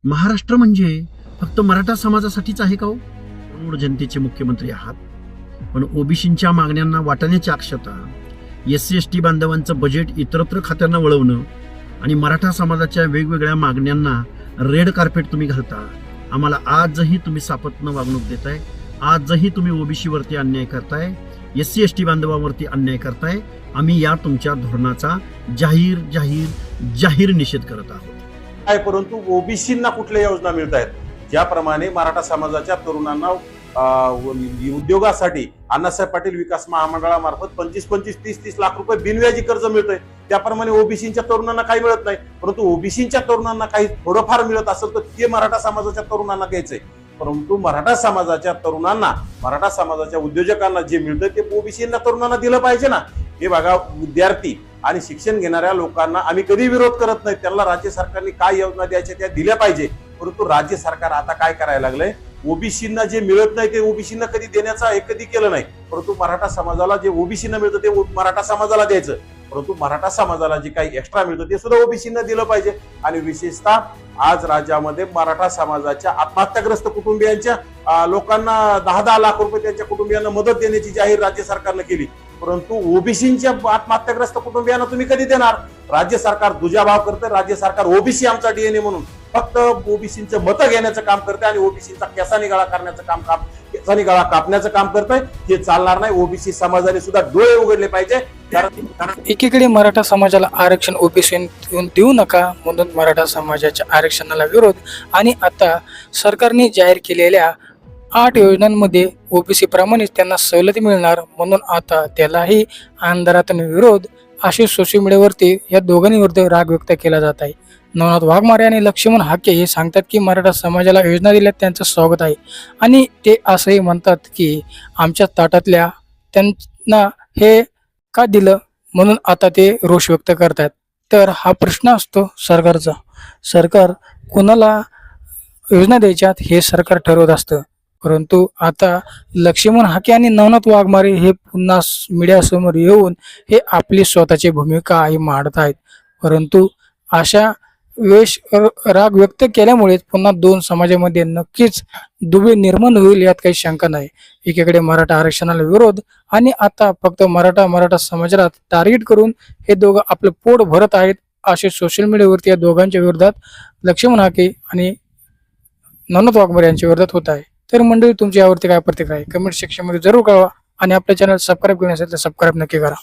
महाराष्ट्र म्हणजे फक्त मराठा समाजासाठीच आहे का हो? करोड जनतेचे मुख्यमंत्री आहात, पण ओबीसींच्या मागण्यांना वाटाण्याची अक्षता, SC ST बांधवांचं बजेट इतरत्र खात्यांना वळवणं आणि मराठा समाजाच्या वेगवेगळ्या मागण्यांना रेड कार्पेट तुम्ही घालता. आम्हाला आजही तुम्ही सापत्न वागणूक देताय, आजही तुम्ही ओबीसीवरती अन्याय करताय, SC ST बांधवांवरती अन्याय करताय. आम्ही या तुमच्या धोरणाचा जाहीर जाहीर जाहीर निषेध करत आहोत. आहे, परंतु ओबीसींना कुठल्या योजना मिळत आहेत? ज्याप्रमाणे मराठा समाजाच्या तरुणांना उद्योगासाठी अण्णासाहेब पाटील विकास महामंडळामार्फत 25-25, 30-30 लाख रुपये बिनव्याजी कर्ज मिळतंय, त्याप्रमाणे ओबीसींच्या तरुणांना काही मिळत नाही. परंतु ओबीसींच्या तरुणांना काही थोडंफार मिळत असेल तर ते मराठा समाजाच्या तरुणांना घ्यायचंय. परंतु मराठा समाजाच्या तरुणांना, मराठा समाजाच्या उद्योजकांना जे मिळतं ते ओबीसींना तरुणांना दिलं पाहिजे ना. हे बघा, विद्यार्थी आणि शिक्षण घेणाऱ्या लोकांना आम्ही कधी विरोध करत नाही, त्यांना राज्य सरकारने काय योजना द्यायच्या त्या दिल्या पाहिजे. परंतु राज्य सरकार आता काय करायला लागलंय, ओबीसींना जे मिळत नाही ते ओबीसींना कधी देण्याचा कधी केलं नाही. परंतु मराठा समाजाला जे ओबीसींना मिळतं ते मराठा समाजाला द्यायचं. परंतु मराठा समाजाला जे काही एक्स्ट्रा मिळतं ते सुद्धा ओबीसींना दिलं पाहिजे. आणि विशेषतः आज राज्यामध्ये मराठा समाजाच्या आत्महत्याग्रस्त कुटुंबियांच्या लोकांना 10-10 लाख रुपये त्यांच्या कुटुंबियांना मदत देण्याची जाहीर राज्य सरकारनं केली. परंतु ओबीसींच्या आत्महत्याग्रस्त कुटुंबियांना तुम्ही कधी देणार? राज्य सरकार दुजाभाव करते, राज्य सरकार ओबीसी आमचा DNA म्हणून फक्त ओबीसींचं मतं घेण्याचं काम करते आणि ओबीसींचा केसानी गळा करण्याचं केसानी गळा कापण्याचं काम करतंय. हे चालणार नाही. ओबीसी समाजाने सुद्धा डोळे उघडले पाहिजे. कारण एकीकडे मराठा समाजाला आरक्षण ओबीसी देऊ नका म्हणून मराठा समाजाच्या आरक्षणाला विरोध, आणि आता सरकारने जाहीर केलेल्या 8 योजनांमध्ये ओबीसी प्रमाणेच त्यांना सवलती मिळणार म्हणून आता त्यालाही अंधारातून विरोध, असे सोशल मीडियावरती या दोघांविरुद्ध राग व्यक्त केला जात आहे. नवनाथ वाघमारे आणि लक्ष्मण हाके हे सांगतात की मराठा समाजाला योजना दिल्यात त्यांचं स्वागत आहे, आणि ते असंही म्हणतात की आमच्या ताटातल्या त्यांना हे का दिलं म्हणून आता ते रोष व्यक्त करतात. तर हा प्रश्न असतो सरकारचा. सरकार कुणाला योजना द्यायच्यात हे सरकार ठरवत असतं. परंतु आता लक्ष्मण हाके आणि नवनाथ वाघमारे हे पुन्हा मीडियासमोर येऊन हे आपली स्वतःची भूमिका मांडत आहेत. परंतु अशा वेश राग व्यक्त केल्यामुळे पुन्हा 2 समाजामध्ये नक्कीच दुवे निर्माण होईल यात काही शंका नाही. एकीकडे मराठा आरक्षणाला विरोध आणि आता फक्त मराठा समाजाला टार्गेट करून हे दोघं आपलं पोट भरत आहेत, असे सोशल मीडियावरती या दोघांच्या विरोधात लक्ष्मण हाके आणि नवनाथ वाघमारे यांच्या विरोधात होत आहे. तर मंडळी, तुमची यावरती काय प्रतिक्रिया आहे कमेंट सेक्शनमध्ये जरूर कळवा, आणि आपल्या चॅनल सबस्क्राईब केलं नसेल तर सबस्क्राईब नक्की करा.